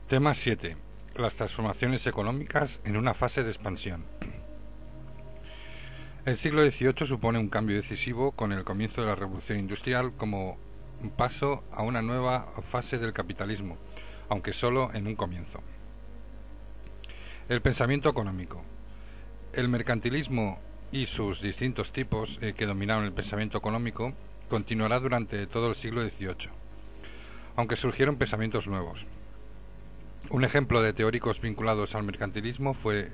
Tema 7. Las transformaciones económicas en una fase de expansión. El siglo XVIII supone un cambio decisivo con el comienzo de la Revolución Industrial como un paso a una nueva fase del capitalismo, aunque solo en un comienzo. El pensamiento económico. El mercantilismo y sus distintos tipos que dominaron el pensamiento económico continuará durante todo el siglo XVIII, aunque surgieron pensamientos nuevos. Un ejemplo de teóricos vinculados al mercantilismo fue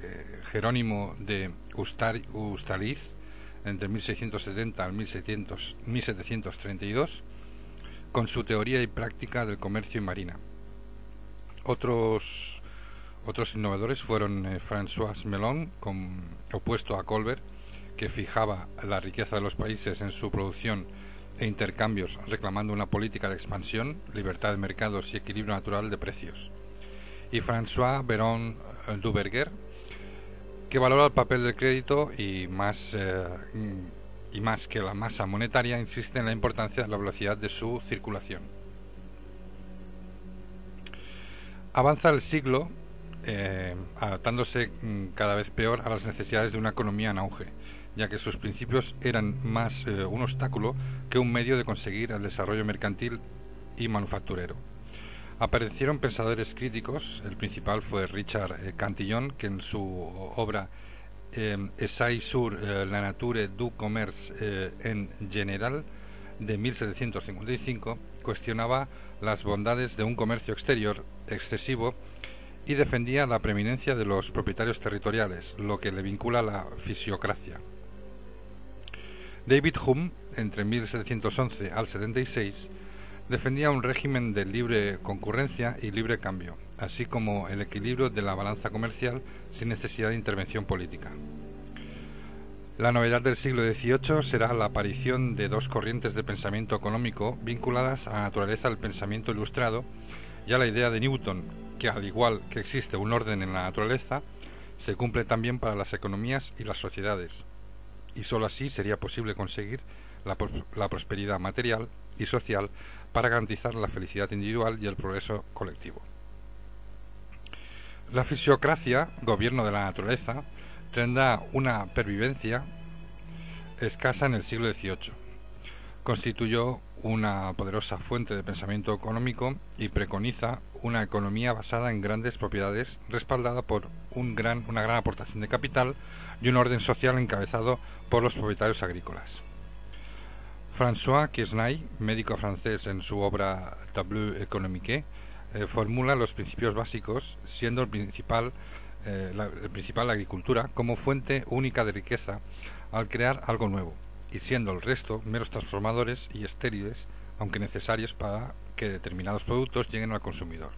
Jerónimo de Ustaritz, entre 1670 al 1732, con su teoría y práctica del comercio y marina. Otros innovadores fueron François Melon, opuesto a Colbert, que fijaba la riqueza de los países en su producción e intercambios, reclamando una política de expansión, libertad de mercados y equilibrio natural de precios, y François Baron Duverger, que valora el papel del crédito y más que la masa monetaria, insiste en la importancia de la velocidad de su circulación. Avanza el siglo adaptándose cada vez peor a las necesidades de una economía en auge, ya que sus principios eran más un obstáculo que un medio de conseguir el desarrollo mercantil y manufacturero. Aparecieron pensadores críticos. El principal fue Richard Cantillon, que en su obra Essai sur la nature du commerce en général de 1755 cuestionaba las bondades de un comercio exterior excesivo y defendía la preeminencia de los propietarios territoriales, lo que le vincula a la fisiocracia. David Hume, entre 1711 al 76, defendía un régimen de libre concurrencia y libre cambio, así como el equilibrio de la balanza comercial sin necesidad de intervención política. La novedad del siglo XVIII será la aparición de dos corrientes de pensamiento económico vinculadas a la naturaleza del pensamiento ilustrado y a la idea de Newton, que al igual que existe un orden en la naturaleza, se cumple también para las economías y las sociedades, y sólo así sería posible conseguir la prosperidad material y social para garantizar la felicidad individual y el progreso colectivo. La fisiocracia, gobierno de la naturaleza, tendrá una pervivencia escasa en el siglo XVIII. Constituyó una poderosa fuente de pensamiento económico y preconiza una economía basada en grandes propiedades, respaldada por una gran aportación de capital y un orden social encabezado por los propietarios agrícolas. François Quesnay, médico francés, en su obra Tableau économique, formula los principios básicos, siendo el principal la agricultura como fuente única de riqueza al crear algo nuevo, y siendo el resto meros transformadores y estériles, aunque necesarios para que determinados productos lleguen al consumidor.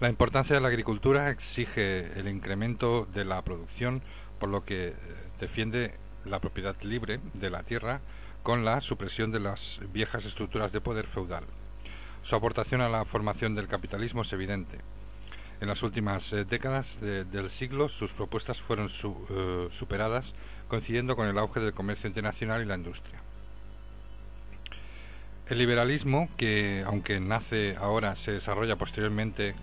La importancia de la agricultura exige el incremento de la producción, por lo que defiende la propiedad libre de la tierra con la supresión de las viejas estructuras de poder feudal. Su aportación a la formación del capitalismo es evidente. En las últimas décadas del siglo sus propuestas fueron superadas, coincidiendo con el auge del comercio internacional y la industria. El liberalismo, que aunque nace ahora, se desarrolla posteriormente,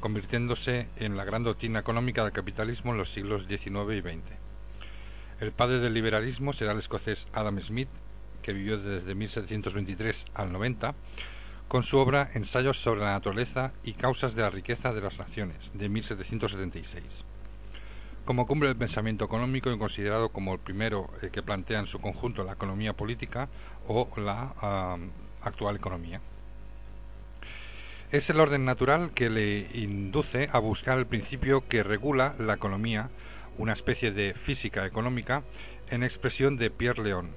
convirtiéndose en la gran doctrina económica del capitalismo en los siglos XIX y XX. El padre del liberalismo será el escocés Adam Smith, que vivió desde 1723 al 90, con su obra Ensayos sobre la naturaleza y causas de la riqueza de las naciones, de 1776. Como cumbre del pensamiento económico y considerado como el primero que plantea en su conjunto la economía política o la actual economía. Es el orden natural que le induce a buscar el principio que regula la economía, una especie de física económica, en expresión de Pierre Leon.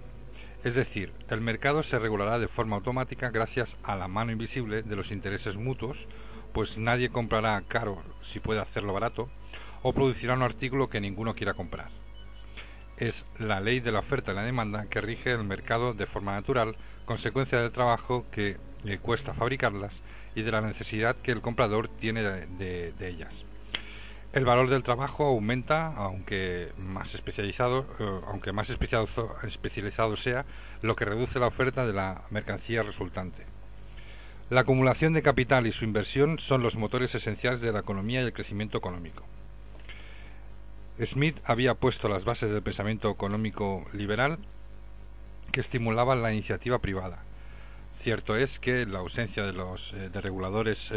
Es decir, el mercado se regulará de forma automática gracias a la mano invisible de los intereses mutuos, pues nadie comprará caro si puede hacerlo barato, o producirá un artículo que ninguno quiera comprar. Es la ley de la oferta y la demanda que rige el mercado de forma natural, consecuencia del trabajo que le cuesta fabricarlas y de la necesidad que el comprador tiene de ellas. El valor del trabajo aumenta, aunque más especializado sea, lo que reduce la oferta de la mercancía resultante. La acumulación de capital y su inversión son los motores esenciales de la economía y el crecimiento económico. Smith había puesto las bases del pensamiento económico liberal que estimulaba la iniciativa privada. Cierto es que la ausencia de los reguladores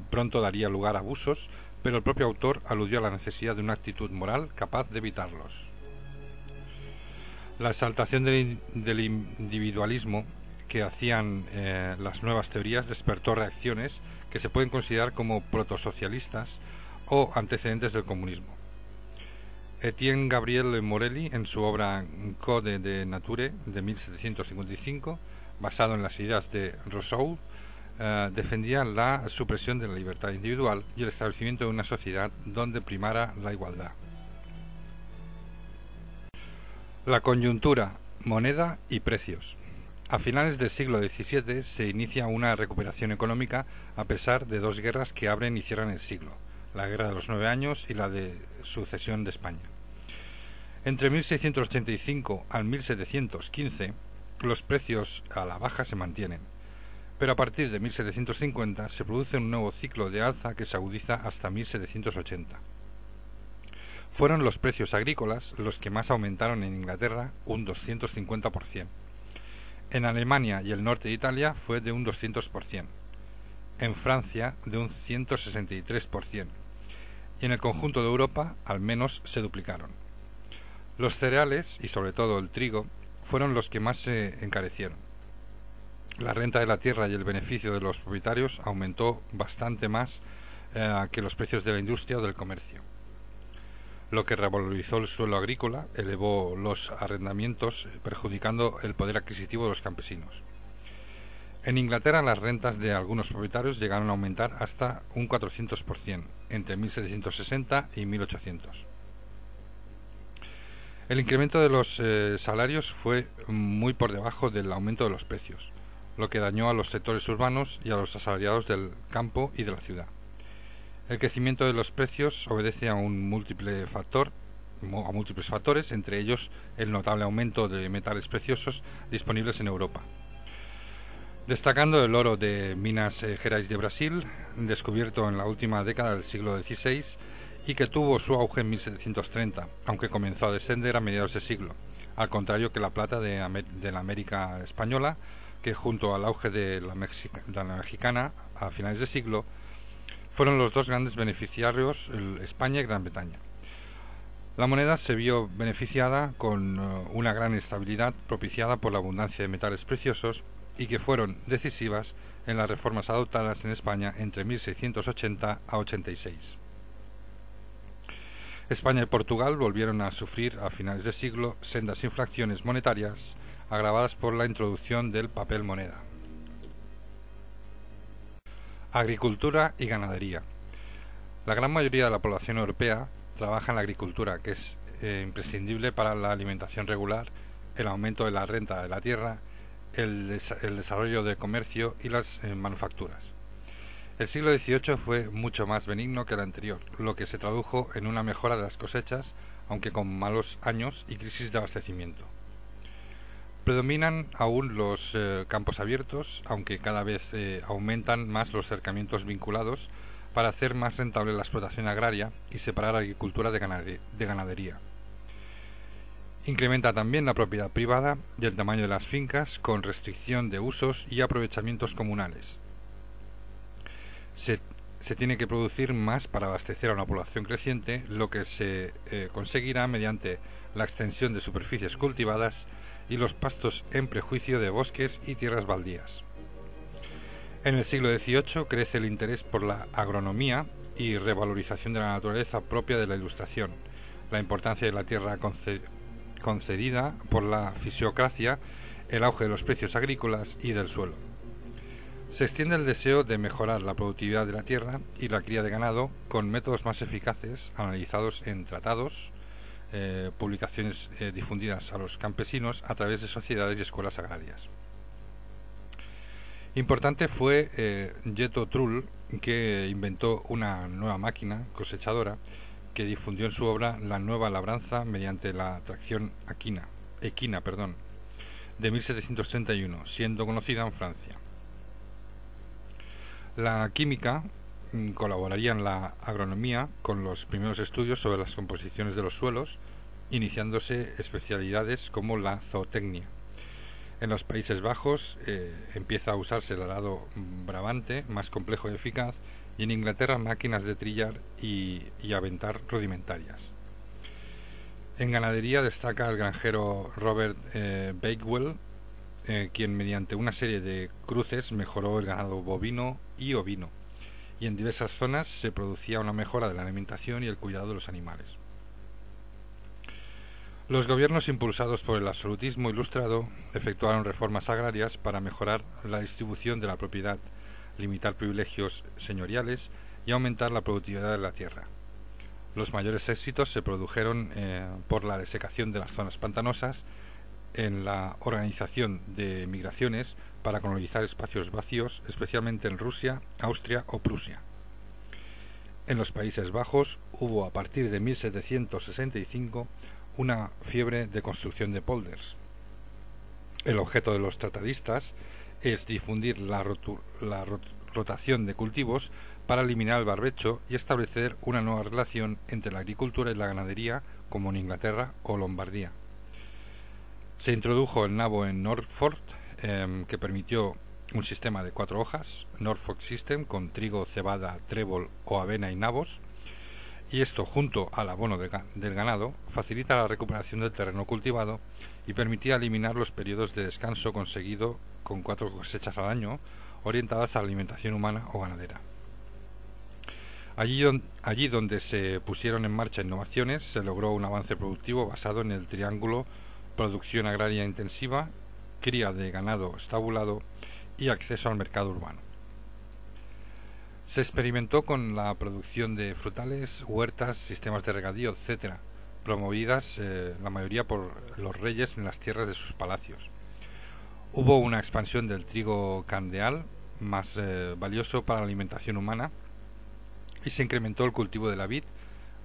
pronto daría lugar a abusos, pero el propio autor aludió a la necesidad de una actitud moral capaz de evitarlos. La exaltación del individualismo que hacían las nuevas teorías despertó reacciones que se pueden considerar como protosocialistas o antecedentes del comunismo. Etienne Gabriel Morelli, en su obra Code de Nature de 1755, basado en las ideas de Rousseau, defendía la supresión de la libertad individual y el establecimiento de una sociedad donde primara la igualdad. La coyuntura, moneda y precios. A finales del siglo XVII se inicia una recuperación económica a pesar de dos guerras que abren y cierran el siglo, la Guerra de los 9 Años y la de sucesión de España. Entre 1685 al 1715, los precios a la baja se mantienen, pero a partir de 1750 se produce un nuevo ciclo de alza que se agudiza hasta 1780. Fueron los precios agrícolas los que más aumentaron en Inglaterra, un 250%. En Alemania y el norte de Italia fue de un 200%. En Francia de un 163%. Y en el conjunto de Europa al menos se duplicaron. Los cereales, y sobre todo el trigo, fueron los que más se encarecieron. La renta de la tierra y el beneficio de los propietarios aumentó bastante más que los precios de la industria o del comercio. Lo que revalorizó el suelo agrícola, elevó los arrendamientos, perjudicando el poder adquisitivo de los campesinos. En Inglaterra las rentas de algunos propietarios llegaron a aumentar hasta un 400% entre 1760 y 1800. El incremento de los salarios fue muy por debajo del aumento de los precios, lo que dañó a los sectores urbanos y a los asalariados del campo y de la ciudad. El crecimiento de los precios obedece a múltiples factores, entre ellos el notable aumento de metales preciosos disponibles en Europa. Destacando el oro de Minas Gerais de Brasil, descubierto en la última década del siglo XVI y que tuvo su auge en 1730, aunque comenzó a descender a mediados de siglo, al contrario que la plata de la América española, que junto al auge de la mexicana a finales de siglo, fueron los dos grandes beneficiarios, España y Gran Bretaña. La moneda se vio beneficiada con una gran estabilidad propiciada por la abundancia de metales preciosos y que fueron decisivas en las reformas adoptadas en España entre 1680 a 86. España y Portugal volvieron a sufrir a finales de siglo sendas inflaciones monetarias agravadas por la introducción del papel moneda. Agricultura y ganadería. La gran mayoría de la población europea trabaja en la agricultura, que es imprescindible para la alimentación regular, el aumento de la renta de la tierra, el desarrollo del comercio y las manufacturas. El siglo XVIII fue mucho más benigno que el anterior, lo que se tradujo en una mejora de las cosechas, aunque con malos años y crisis de abastecimiento. Predominan aún los campos abiertos, aunque cada vez aumentan más los cercamientos vinculados para hacer más rentable la explotación agraria y separar agricultura de ganadería. Incrementa también la propiedad privada y el tamaño de las fincas con restricción de usos y aprovechamientos comunales. Se tiene que producir más para abastecer a una población creciente, lo que se conseguirá mediante la extensión de superficies cultivadas y los pastos en prejuicio de bosques y tierras baldías. En el siglo XVIII crece el interés por la agronomía y revalorización de la naturaleza propia de la Ilustración, la importancia de la tierra concedida por la fisiocracia, el auge de los precios agrícolas y del suelo. Se extiende el deseo de mejorar la productividad de la tierra y la cría de ganado con métodos más eficaces analizados en tratados, publicaciones difundidas a los campesinos a través de sociedades y escuelas agrarias. Importante fue Jethro Tull, que inventó una nueva máquina cosechadora que difundió en su obra la nueva labranza mediante la tracción equina, de 1731, siendo conocida en Francia. La química colaboraría en la agronomía con los primeros estudios sobre las composiciones de los suelos, iniciándose especialidades como la zootecnia. En los Países Bajos empieza a usarse el arado Brabante, más complejo y eficaz, y en Inglaterra máquinas de trillar y aventar rudimentarias. En ganadería destaca el granjero Robert Bakewell, quien mediante una serie de cruces mejoró el ganado bovino y ovino, y en diversas zonas se producía una mejora de la alimentación y el cuidado de los animales. Los gobiernos impulsados por el absolutismo ilustrado efectuaron reformas agrarias para mejorar la distribución de la propiedad, limitar privilegios señoriales y aumentar la productividad de la tierra. Los mayores éxitos se produjeron por la desecación de las zonas pantanosas, en la organización de migraciones para colonizar espacios vacíos, especialmente en Rusia, Austria o Prusia. En los Países Bajos hubo a partir de 1765 una fiebre de construcción de polders. El objeto de los tratadistas es difundir la rotación de cultivos para eliminar el barbecho y establecer una nueva relación entre la agricultura y la ganadería, como en Inglaterra o Lombardía. Se introdujo el nabo en Norfolk, que permitió un sistema de 4 hojas, Norfolk System, con trigo, cebada, trébol o avena y nabos, y esto, junto al abono del ganado, facilita la recuperación del terreno cultivado y permitía eliminar los periodos de descanso conseguido con 4 cosechas al año, orientadas a la alimentación humana o ganadera. Allí donde se pusieron en marcha innovaciones, se logró un avance productivo basado en el triángulo producción agraria intensiva, cría de ganado estabulado y acceso al mercado urbano. Se experimentó con la producción de frutales, huertas, sistemas de regadío, etc., promovidas la mayoría por los reyes en las tierras de sus palacios. Hubo una expansión del trigo candeal, más valioso para la alimentación humana, y se incrementó el cultivo de la vid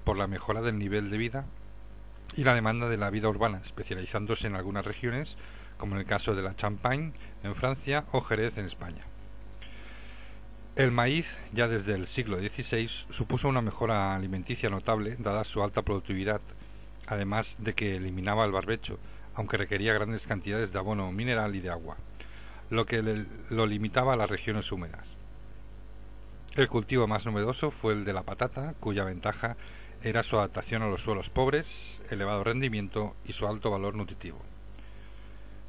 por la mejora del nivel de vida y la demanda de la vida urbana, especializándose en algunas regiones, como en el caso de la Champagne en Francia o Jerez en España. El maíz, ya desde el siglo XVI, supuso una mejora alimenticia notable, dada su alta productividad, además de que eliminaba el barbecho, aunque requería grandes cantidades de abono mineral y de agua, lo que lo limitaba a las regiones húmedas. El cultivo más novedoso fue el de la patata, cuya ventaja era su adaptación a los suelos pobres, elevado rendimiento y su alto valor nutritivo.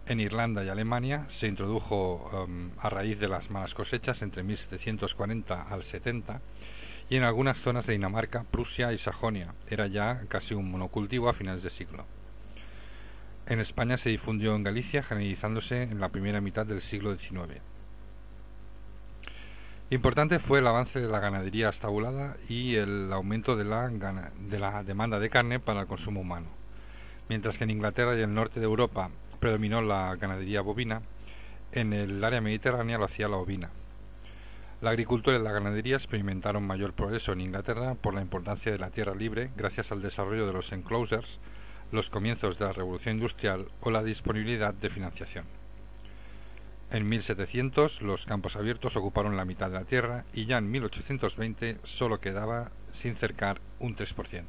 En Irlanda y Alemania se introdujo a raíz de las malas cosechas entre 1740 al 70, y en algunas zonas de Dinamarca, Prusia y Sajonia era ya casi un monocultivo a finales de siglo. En España se difundió en Galicia, generalizándose en la primera mitad del siglo XIX. Importante fue el avance de la ganadería estabulada y el aumento de la demanda de carne para el consumo humano. Mientras que en Inglaterra y el norte de Europa predominó la ganadería bovina, en el área mediterránea lo hacía la ovina. La agricultura y la ganadería experimentaron mayor progreso en Inglaterra por la importancia de la tierra libre gracias al desarrollo de los enclosures, los comienzos de la revolución industrial o la disponibilidad de financiación. En 1700 los campos abiertos ocuparon la mitad de la tierra y ya en 1820 solo quedaba sin cercar un 3%.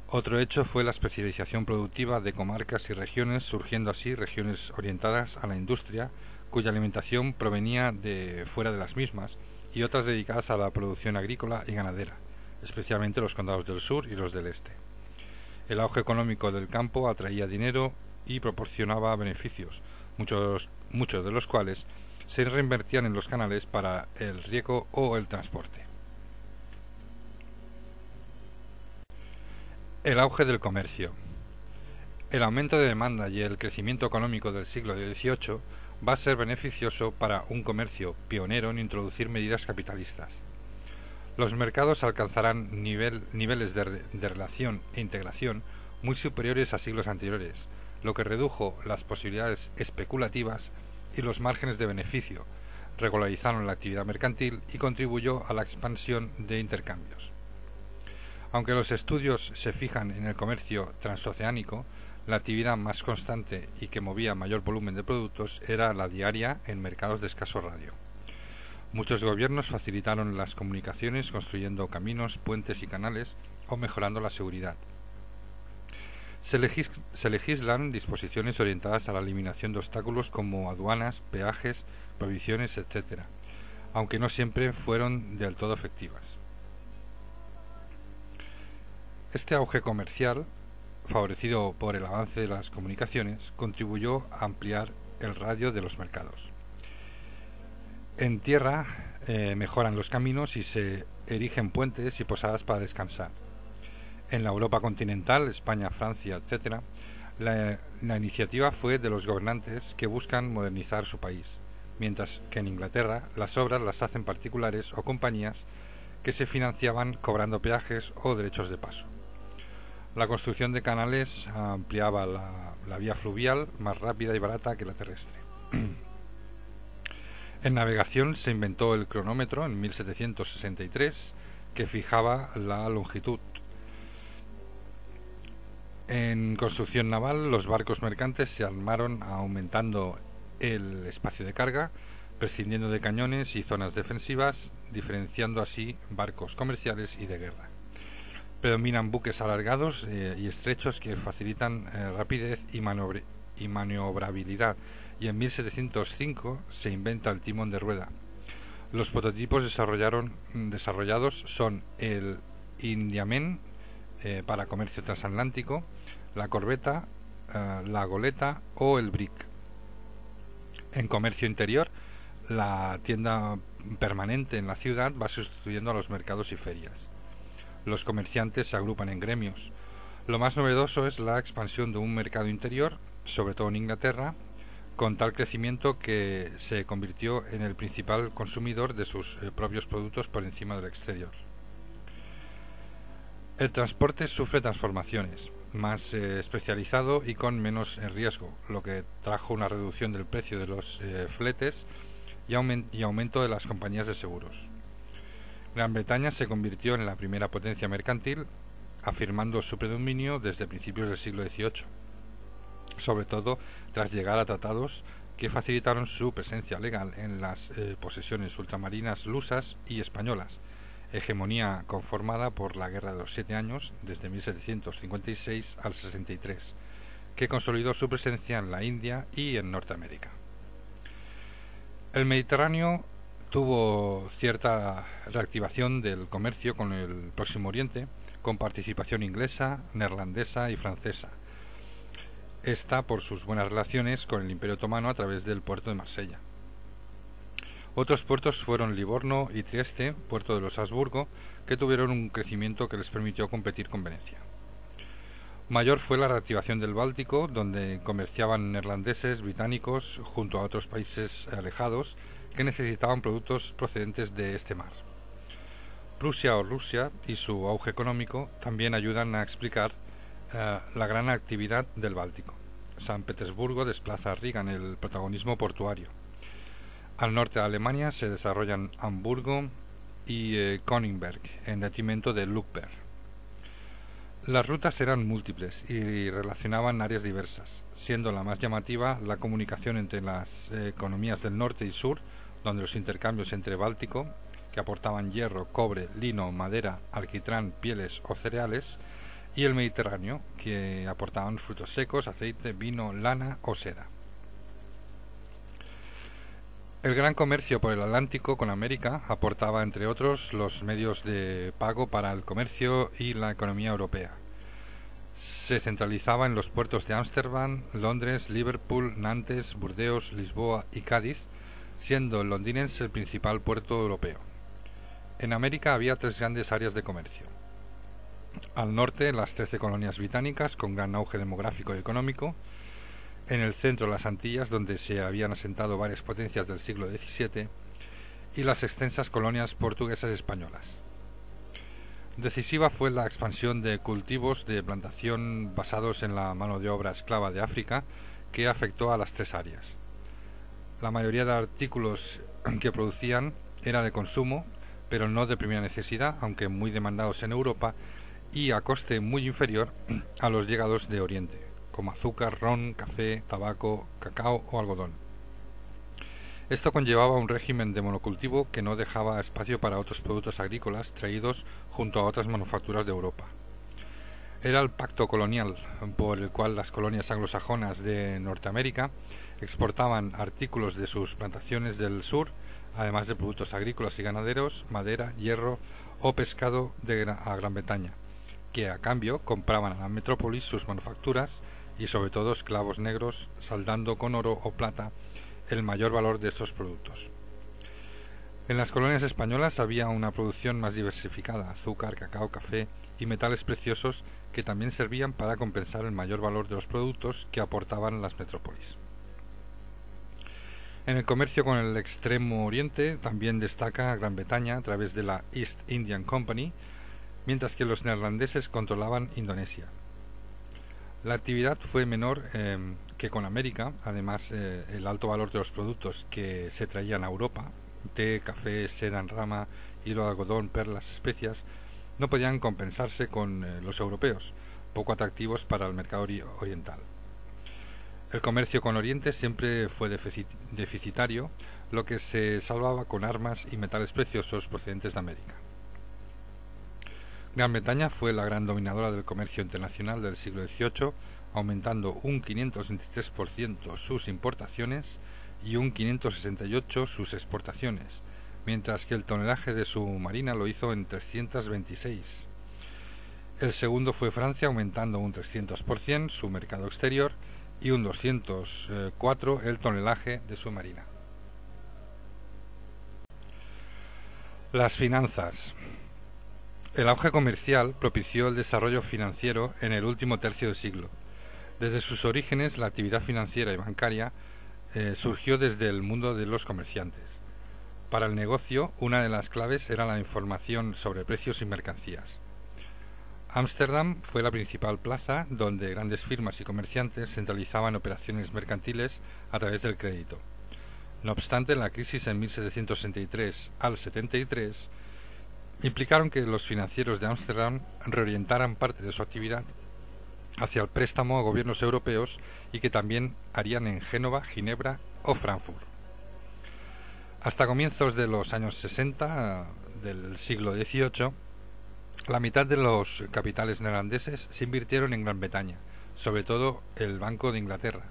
Otro hecho fue la especialización productiva de comarcas y regiones, surgiendo así regiones orientadas a la industria, cuya alimentación provenía de fuera de las mismas, y otras dedicadas a la producción agrícola y ganadera, especialmente los condados del sur y los del este. El auge económico del campo atraía dinero y proporcionaba beneficios, muchos de los cuales se reinvertían en los canales para el riego o el transporte. El auge del comercio. El aumento de demanda y el crecimiento económico del siglo XVIII va a ser beneficioso para un comercio pionero en introducir medidas capitalistas. Los mercados alcanzarán niveles de relación e integración muy superiores a siglos anteriores, lo que redujo las posibilidades especulativas y los márgenes de beneficio, regularizaron la actividad mercantil y contribuyó a la expansión de intercambios. Aunque los estudios se fijan en el comercio transoceánico, la actividad más constante y que movía mayor volumen de productos era la diaria en mercados de escaso radio. Muchos gobiernos facilitaron las comunicaciones construyendo caminos, puentes y canales o mejorando la seguridad. Se legislan disposiciones orientadas a la eliminación de obstáculos como aduanas, peajes, prohibiciones, etc., aunque no siempre fueron del todo efectivas. Este auge comercial, favorecido por el avance de las comunicaciones, contribuyó a ampliar el radio de los mercados. En tierra mejoran los caminos y se erigen puentes y posadas para descansar. En la Europa continental, España, Francia, etc., la iniciativa fue de los gobernantes que buscan modernizar su país, mientras que en Inglaterra las obras las hacen particulares o compañías que se financiaban cobrando peajes o derechos de paso. La construcción de canales ampliaba la vía fluvial, más rápida y barata que la terrestre. En navegación se inventó el cronómetro en 1763, que fijaba la longitud. En construcción naval, los barcos mercantes se armaron aumentando el espacio de carga, prescindiendo de cañones y zonas defensivas, diferenciando así barcos comerciales y de guerra. Predominan buques alargados y estrechos que facilitan rapidez y maniobrabilidad, y en 1705 se inventa el timón de rueda. Los prototipos desarrollados son el Indiamen para comercio transatlántico, la corbeta, la goleta o el brick. En comercio interior, la tienda permanente en la ciudad va sustituyendo a los mercados y ferias. Los comerciantes se agrupan en gremios. Lo más novedoso es la expansión de un mercado interior, sobre todo en Inglaterra, con tal crecimiento que se convirtió en el principal consumidor de sus propios productos por encima del exterior. El transporte sufre transformaciones, más especializado y con menos riesgo, lo que trajo una reducción del precio de los fletes y aumento de las compañías de seguros. Gran Bretaña se convirtió en la primera potencia mercantil, afirmando su predominio desde principios del siglo XVIII, sobre todo tras llegar a tratados que facilitaron su presencia legal en las posesiones ultramarinas lusas y españolas, hegemonía conformada por la Guerra de los 7 Años, desde 1756 al 63, que consolidó su presencia en la India y en Norteamérica. El Mediterráneo tuvo cierta reactivación del comercio con el Próximo Oriente, con participación inglesa, neerlandesa y francesa. Esta por sus buenas relaciones con el Imperio Otomano a través del puerto de Marsella. Otros puertos fueron Livorno y Trieste, puerto de los Habsburgo, que tuvieron un crecimiento que les permitió competir con Venecia. Mayor fue la reactivación del Báltico, donde comerciaban neerlandeses, británicos, junto a otros países alejados que necesitaban productos procedentes de este mar. Prusia o Rusia y su auge económico también ayudan a explicar la gran actividad del Báltico. San Petersburgo desplaza a Riga en el protagonismo portuario. Al norte de Alemania se desarrollan Hamburgo y Königsberg, en detrimento de Lucberg. Las rutas eran múltiples y relacionaban áreas diversas, siendo la más llamativa la comunicación entre las economías del norte y sur, donde los intercambios entre Báltico, que aportaban hierro, cobre, lino, madera, alquitrán, pieles o cereales, y el Mediterráneo, que aportaban frutos secos, aceite, vino, lana o seda. El gran comercio por el Atlántico con América aportaba, entre otros, los medios de pago para el comercio y la economía europea. Se centralizaba en los puertos de Ámsterdam, Londres, Liverpool, Nantes, Burdeos, Lisboa y Cádiz, siendo el londinense el principal puerto europeo. En América había 3 grandes áreas de comercio. Al norte, las 13 colonias británicas, con gran auge demográfico y económico. En el centro, las Antillas, donde se habían asentado varias potencias del siglo XVII, y las extensas colonias portuguesas y españolas. Decisiva fue la expansión de cultivos de plantación basados en la mano de obra esclava de África, que afectó a las 3 áreas. La mayoría de artículos que producían era de consumo, pero no de primera necesidad, aunque muy demandados en Europa y a coste muy inferior a los llegados de Oriente, como azúcar, ron, café, tabaco, cacao o algodón. Esto conllevaba un régimen de monocultivo que no dejaba espacio para otros productos agrícolas traídos junto a otras manufacturas de Europa. Era el pacto colonial por el cual las colonias anglosajonas de Norteamérica exportaban artículos de sus plantaciones del sur, además de productos agrícolas y ganaderos, madera, hierro o pescado a Gran Bretaña, que a cambio compraban a la metrópolis sus manufacturas y sobre todo esclavos negros, saldando con oro o plata el mayor valor de estos productos. En las colonias españolas había una producción más diversificada: azúcar, cacao, café y metales preciosos que también servían para compensar el mayor valor de los productos que aportaban las metrópolis. En el comercio con el Extremo Oriente también destaca Gran Bretaña a través de la East Indian Company, mientras que los neerlandeses controlaban Indonesia. La actividad fue menor que con América. Además, el alto valor de los productos que se traían a Europa, té, café, seda en rama, hilo de algodón, perlas, especias, no podían compensarse con los europeos, poco atractivos para el mercado oriental. El comercio con Oriente siempre fue deficitario, lo que se salvaba con armas y metales preciosos procedentes de América. Gran Bretaña fue la gran dominadora del comercio internacional del siglo XVIII, aumentando un 563% sus importaciones y un 568% sus exportaciones, mientras que el tonelaje de su marina lo hizo en 326. El segundo fue Francia, aumentando un 300% su mercado exterior y un 204% el tonelaje de su marina. Las finanzas. El auge comercial propició el desarrollo financiero en el último tercio del siglo. Desde sus orígenes, la actividad financiera y bancaria surgió desde el mundo de los comerciantes. Para el negocio, una de las claves era la información sobre precios y mercancías. Ámsterdam fue la principal plaza donde grandes firmas y comerciantes centralizaban operaciones mercantiles a través del crédito. No obstante, la crisis en 1763 al 73 implicaron que los financieros de Ámsterdam reorientaran parte de su actividad hacia el préstamo a gobiernos europeos y que también harían en Génova, Ginebra o Frankfurt. Hasta comienzos de los años 60 del siglo XVIII, la mitad de los capitales neerlandeses se invirtieron en Gran Bretaña, sobre todo el Banco de Inglaterra,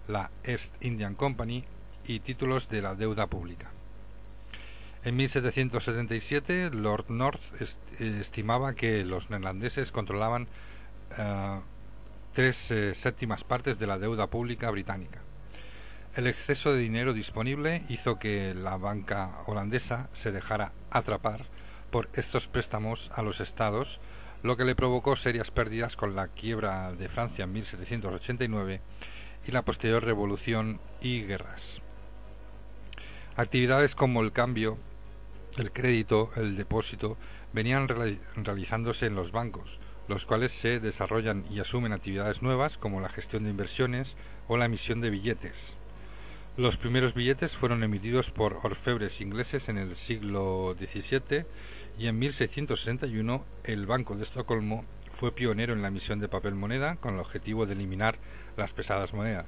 la East Indian Company y títulos de la deuda pública. En 1777, Lord North estimaba que los neerlandeses controlaban 3/7 partes de la deuda pública británica. El exceso de dinero disponible hizo que la banca holandesa se dejara atrapar por estos préstamos a los estados, lo que le provocó serias pérdidas con la quiebra de Francia en 1789 y la posterior revolución y guerras. Actividades como el cambio, el crédito, el depósito, venían realizándose en los bancos, los cuales se desarrollan y asumen actividades nuevas como la gestión de inversiones o la emisión de billetes. Los primeros billetes fueron emitidos por orfebres ingleses en el siglo XVII y en 1661 el Banco de Estocolmo fue pionero en la emisión de papel moneda con el objetivo de eliminar las pesadas monedas,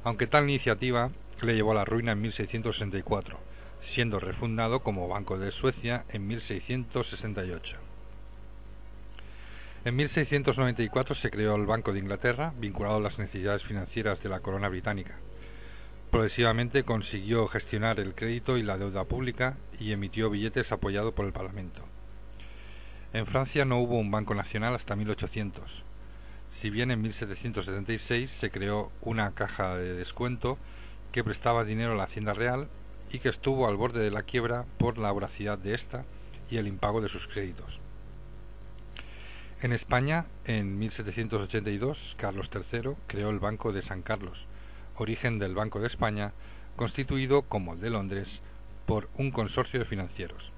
aunque tal iniciativa le llevó a la ruina en 1664, siendo refundado como Banco de Suecia en 1668. En 1694 se creó el Banco de Inglaterra, vinculado a las necesidades financieras de la corona británica. Progresivamente consiguió gestionar el crédito y la deuda pública y emitió billetes apoyado por el Parlamento. En Francia no hubo un banco nacional hasta 1800. Si bien en 1776 se creó una caja de descuento que prestaba dinero a la Hacienda Real y que estuvo al borde de la quiebra por la voracidad de ésta y el impago de sus créditos. En España, en 1782, Carlos III creó el Banco de San Carlos, origen del Banco de España, constituido, como el de Londres, por un consorcio de financieros.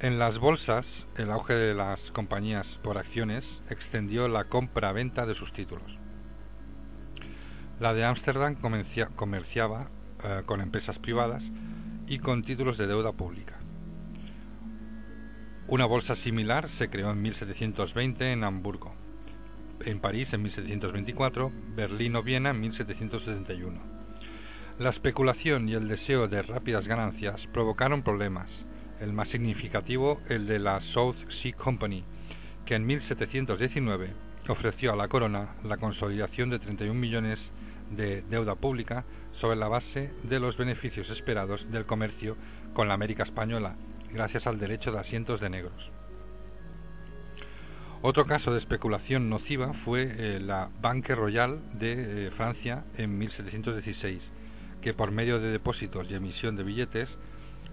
En las bolsas, el auge de las compañías por acciones extendió la compra-venta de sus títulos. La de Ámsterdam comerciaba con empresas privadas y con títulos de deuda pública. Una bolsa similar se creó en 1720 en Hamburgo, en París en 1724, Berlín o Viena en 1771. La especulación y el deseo de rápidas ganancias provocaron problemas, el más significativo el de la South Sea Company, que en 1719 ofreció a la corona la consolidación de 31 millones de deuda pública sobre la base de los beneficios esperados del comercio con la América española, gracias al derecho de asientos de negros. Otro caso de especulación nociva fue la Banque Royale de Francia en 1716, que por medio de depósitos y emisión de billetes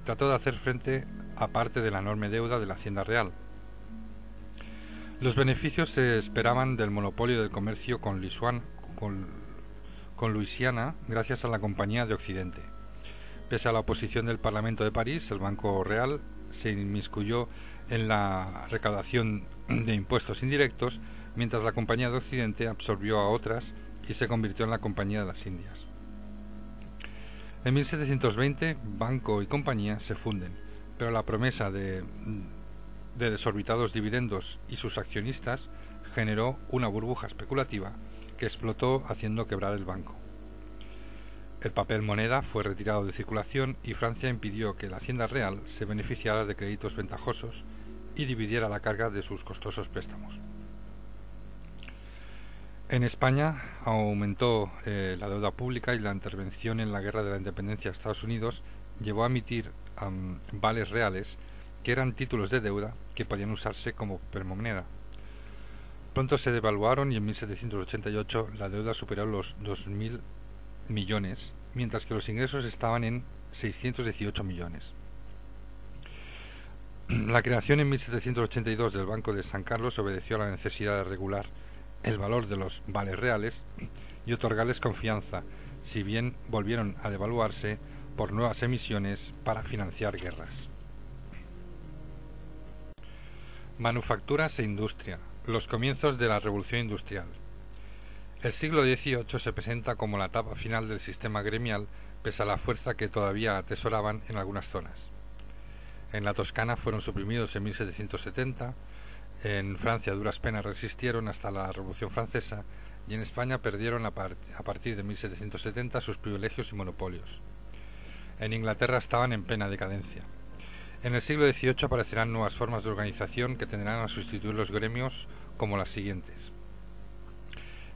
trató de hacer frente a parte de la enorme deuda de la Hacienda Real. Los beneficios se esperaban del monopolio del comercio con Luisiana gracias a la Compañía de Occidente. Pese a la oposición del Parlamento de París, el Banco Real se inmiscuyó en la recaudación de impuestos indirectos, mientras la Compañía de Occidente absorbió a otras y se convirtió en la Compañía de las Indias. En 1720, banco y compañía se funden, pero la promesa de desorbitados dividendos y sus accionistas generó una burbuja especulativa que explotó haciendo quebrar el banco. El papel moneda fue retirado de circulación y Francia impidió que la Hacienda Real se beneficiara de créditos ventajosos y dividiera la carga de sus costosos préstamos. En España aumentó la deuda pública y la intervención en la Guerra de la Independencia de Estados Unidos llevó a emitir vales reales, que eran títulos de deuda que podían usarse como papel-moneda. Pronto se devaluaron y en 1788 la deuda superó los 2.000 millones, mientras que los ingresos estaban en 618 millones. La creación en 1782 del Banco de San Carlos obedeció a la necesidad de regular el valor de los vales reales y otorgarles confianza, si bien volvieron a devaluarse por nuevas emisiones para financiar guerras. Manufacturas e industria. Los comienzos de la Revolución Industrial. El siglo XVIII se presenta como la etapa final del sistema gremial, pese a la fuerza que todavía atesoraban en algunas zonas. En la Toscana fueron suprimidos en 1770, en Francia a duras penas resistieron hasta la Revolución Francesa y en España perdieron a partir de 1770 sus privilegios y monopolios. En Inglaterra estaban en plena decadencia. En el siglo XVIII aparecerán nuevas formas de organización que tendrán a sustituir los gremios, como las siguientes.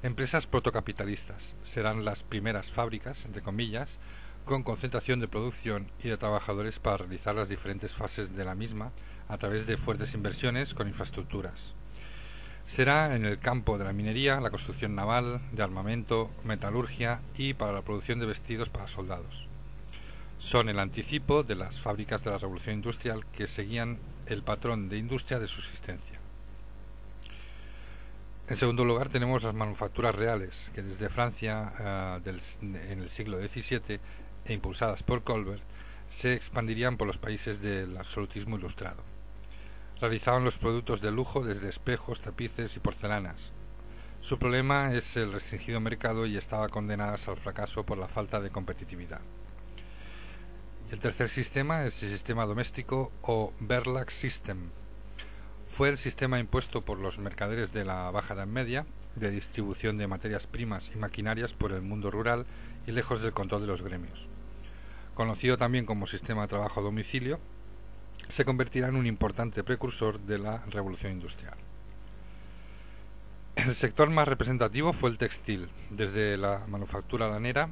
Empresas protocapitalistas serán las primeras fábricas, entre comillas, con concentración de producción y de trabajadores para realizar las diferentes fases de la misma a través de fuertes inversiones con infraestructuras. Será en el campo de la minería, la construcción naval, de armamento, metalurgia y para la producción de vestidos para soldados. Son el anticipo de las fábricas de la Revolución Industrial que seguían el patrón de industria de subsistencia. En segundo lugar tenemos las manufacturas reales, que desde Francia en el siglo XVII e impulsadas por Colbert, se expandirían por los países del absolutismo ilustrado. Realizaban los productos de lujo desde espejos, tapices y porcelanas. Su problema es el restringido mercado y estaba condenadas al fracaso por la falta de competitividad. El tercer sistema es el sistema doméstico o Verlag System. Fue el sistema impuesto por los mercaderes de la Baja Edad Media, de distribución de materias primas y maquinarias por el mundo rural y lejos del control de los gremios. Conocido también como sistema de trabajo a domicilio, se convertirá en un importante precursor de la Revolución Industrial. El sector más representativo fue el textil, desde la manufactura lanera,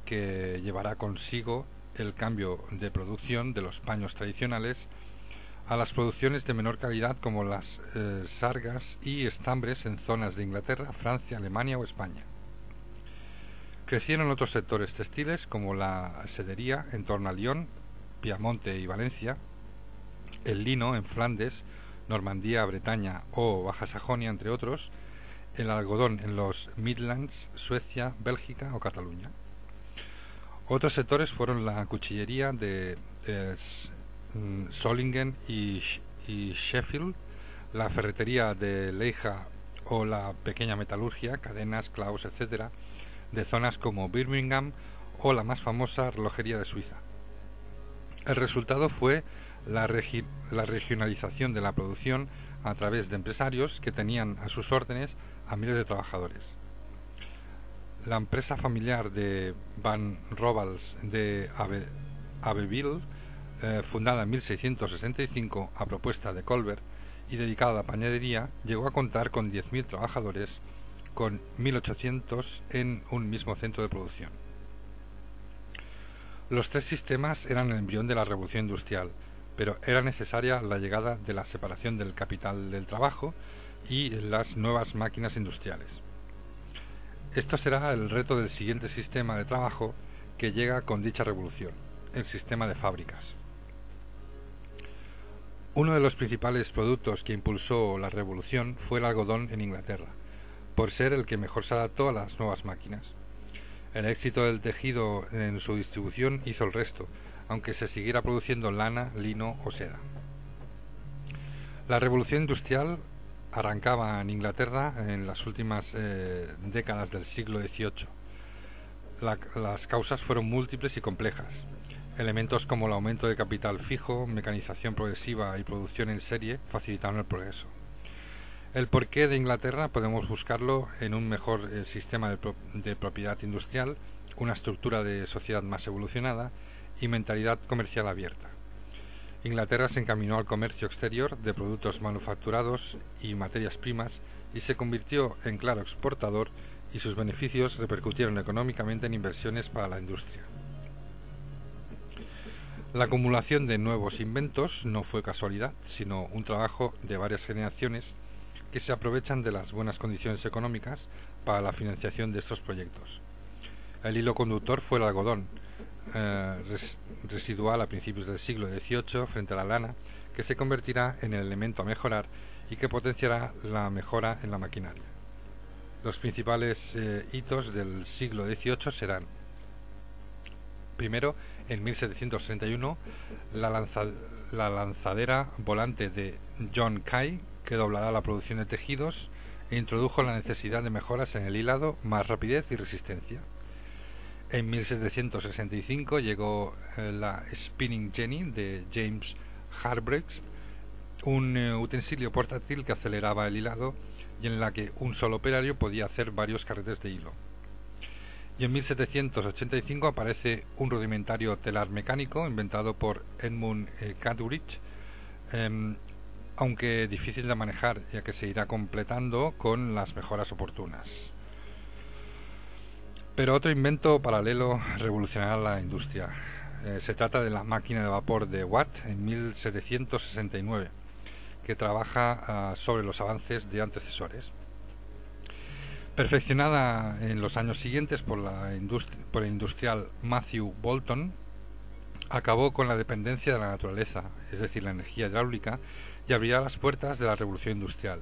que llevará consigo el cambio de producción de los paños tradicionales, a las producciones de menor calidad como las sargas y estambres en zonas de Inglaterra, Francia, Alemania o España. Crecieron otros sectores textiles como la sedería en torno a Lyon, Piamonte y Valencia, el lino en Flandes, Normandía, Bretaña o Baja Sajonia, entre otros, el algodón en los Midlands, Suecia, Bélgica o Cataluña. Otros sectores fueron la cuchillería de Solingen y Sheffield, la ferretería de Leija o la pequeña metalurgia, cadenas, clavos, etc., de zonas como Birmingham o la más famosa relojería de Suiza. El resultado fue la regionalización de la producción a través de empresarios que tenían a sus órdenes a miles de trabajadores. La empresa familiar de Van Robbals de Abbeville, fundada en 1665 a propuesta de Colbert y dedicada a la panadería, llegó a contar con 10.000 trabajadores, con 1.800 en un mismo centro de producción. Los tres sistemas eran el embrión de la revolución industrial, pero era necesaria la llegada de la separación del capital del trabajo y las nuevas máquinas industriales. Esto será el reto del siguiente sistema de trabajo que llega con dicha revolución, el sistema de fábricas. Uno de los principales productos que impulsó la revolución fue el algodón en Inglaterra, por ser el que mejor se adaptó a las nuevas máquinas. El éxito del tejido en su distribución hizo el resto, aunque se siguiera produciendo lana, lino o seda. La revolución industrial arrancaba en Inglaterra en las últimas décadas del siglo XVIII. Las causas fueron múltiples y complejas. Elementos como el aumento de capital fijo, mecanización progresiva y producción en serie facilitaron el progreso. El porqué de Inglaterra podemos buscarlo en un mejor sistema de propiedad industrial, una estructura de sociedad más evolucionada y mentalidad comercial abierta. Inglaterra se encaminó al comercio exterior de productos manufacturados y materias primas y se convirtió en claro exportador, y sus beneficios repercutieron económicamente en inversiones para la industria. La acumulación de nuevos inventos no fue casualidad, sino un trabajo de varias generaciones que se aprovechan de las buenas condiciones económicas para la financiación de estos proyectos. El hilo conductor fue el algodón, residual a principios del siglo XVIII frente a la lana, que se convertirá en el elemento a mejorar y que potenciará la mejora en la maquinaria. Los principales hitos del siglo XVIII serán: primero, en 1731, la lanzadera volante de John Kay, que doblará la producción de tejidos e introdujo la necesidad de mejoras en el hilado, más rapidez y resistencia. En 1765 llegó la Spinning Jenny de James Hargreaves, un utensilio portátil que aceleraba el hilado y en la que un solo operario podía hacer varios carretes de hilo. Y en 1785 aparece un rudimentario telar mecánico inventado por Edmund Cartwright, aunque difícil de manejar, ya que se irá completando con las mejoras oportunas. Pero otro invento paralelo revolucionará la industria. Se trata de la máquina de vapor de Watt en 1769, que trabaja sobre los avances de antecesores. Perfeccionada en los años siguientes por el industrial Matthew Boulton, acabó con la dependencia de la naturaleza, es decir, la energía hidráulica, y abrirá las puertas de la revolución industrial.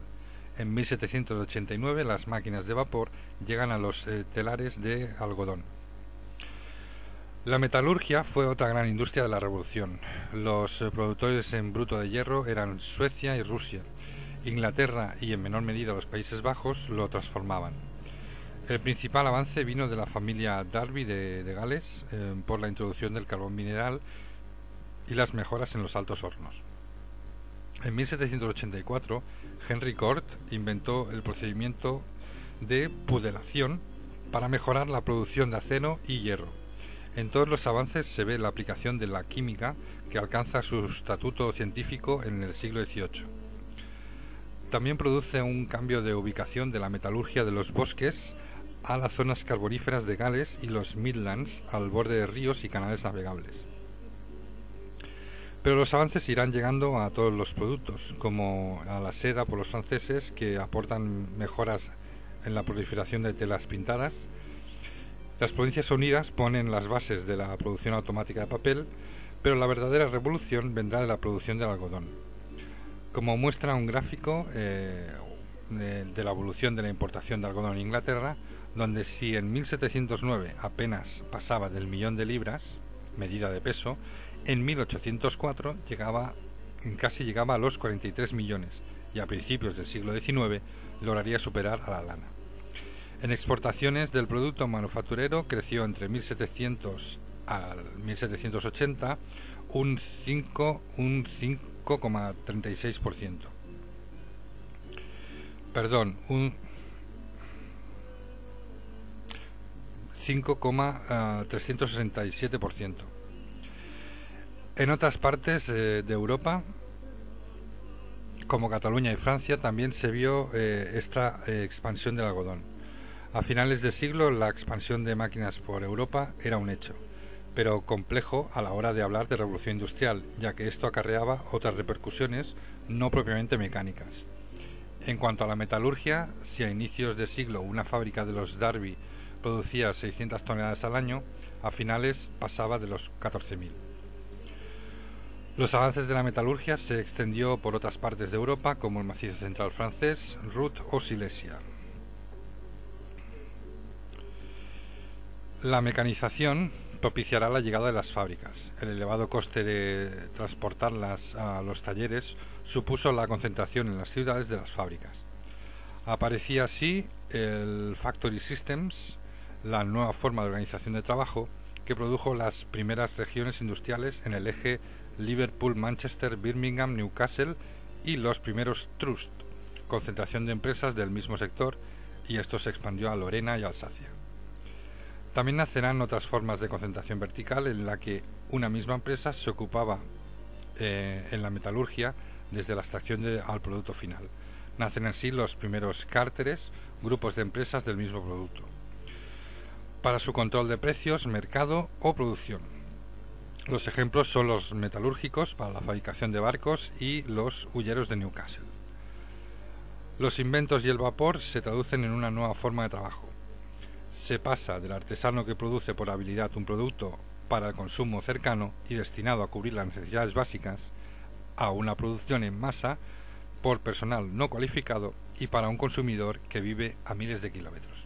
En 1789 las máquinas de vapor llegan a los telares de algodón. La metalurgia fue otra gran industria de la revolución. Los productores en bruto de hierro eran Suecia y Rusia. Inglaterra y en menor medida los Países Bajos lo transformaban. El principal avance vino de la familia Darby de Gales por la introducción del carbón mineral y las mejoras en los altos hornos. En 1784, Henry Cort inventó el procedimiento de pudelación para mejorar la producción de acero y hierro. En todos los avances se ve la aplicación de la química, que alcanza su estatuto científico en el siglo XVIII. También produce un cambio de ubicación de la metalurgia de los bosques a las zonas carboníferas de Gales y los Midlands, al borde de ríos y canales navegables. Pero los avances irán llegando a todos los productos, como a la seda por los franceses, que aportan mejoras en la proliferación de telas pintadas. Las Provincias Unidas ponen las bases de la producción automática de papel, pero la verdadera revolución vendrá de la producción del algodón. Como muestra un gráfico de la evolución de la importación de algodón en Inglaterra, donde si en 1709 apenas pasaba del 1.000.000 de libras, medida de peso, en 1804 casi llegaba a los 43 millones y a principios del siglo XIX lograría superar a la lana. En exportaciones del producto manufacturero creció entre 1700 al 1780 un 5,36%. 5,367%. En otras partes de Europa, como Cataluña y Francia, también se vio esta expansión del algodón. A finales de siglo, la expansión de máquinas por Europa era un hecho, pero complejo a la hora de hablar de revolución industrial, ya que esto acarreaba otras repercusiones no propiamente mecánicas. En cuanto a la metalurgia, si a inicios de siglo una fábrica de los Derby producía 600 toneladas al año, a finales pasaba de los 14.000. Los avances de la metalurgia se extendió por otras partes de Europa, como el macizo central francés, Ruhr o Silesia. La mecanización propiciará la llegada de las fábricas. El elevado coste de transportarlas a los talleres supuso la concentración en las ciudades de las fábricas. Aparecía así el Factory Systems, la nueva forma de organización de trabajo que produjo las primeras regiones industriales en el eje Liverpool, Manchester, Birmingham, Newcastle y los primeros Trust, concentración de empresas del mismo sector, y esto se expandió a Lorena y Alsacia. También nacerán otras formas de concentración vertical en la que una misma empresa se ocupaba en la metalurgia desde la extracción al producto final. Nacen así los primeros cárteres, grupos de empresas del mismo producto, para su control de precios, mercado o producción. Los ejemplos son los metalúrgicos para la fabricación de barcos y los hulleros de Newcastle. Los inventos y el vapor se traducen en una nueva forma de trabajo. Se pasa del artesano que produce por habilidad un producto para el consumo cercano y destinado a cubrir las necesidades básicas a una producción en masa por personal no cualificado y para un consumidor que vive a miles de kilómetros.